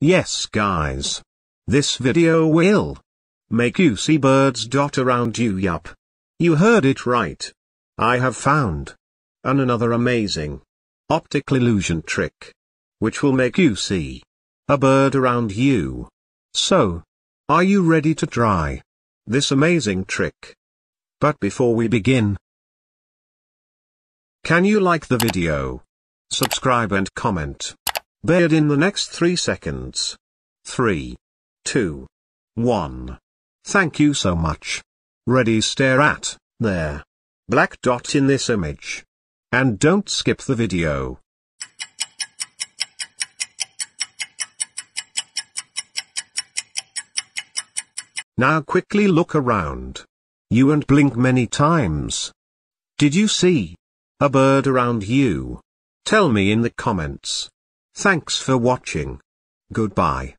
Yes guys. This video will make you see birds dot around you. Yup. You heard it right. I have found another amazing optical illusion trick, which will make you see a bird around you. So, are you ready to try this amazing trick? But before we begin, can you like the video, subscribe and comment? Bear it in the next 3 seconds. 3, 2, 1. Thank you so much. Ready, stare at there black dot in this image. And don't skip the video. Now quickly look around you and blink many times. Did you see a bird around you? Tell me in the comments. Thanks for watching. Goodbye.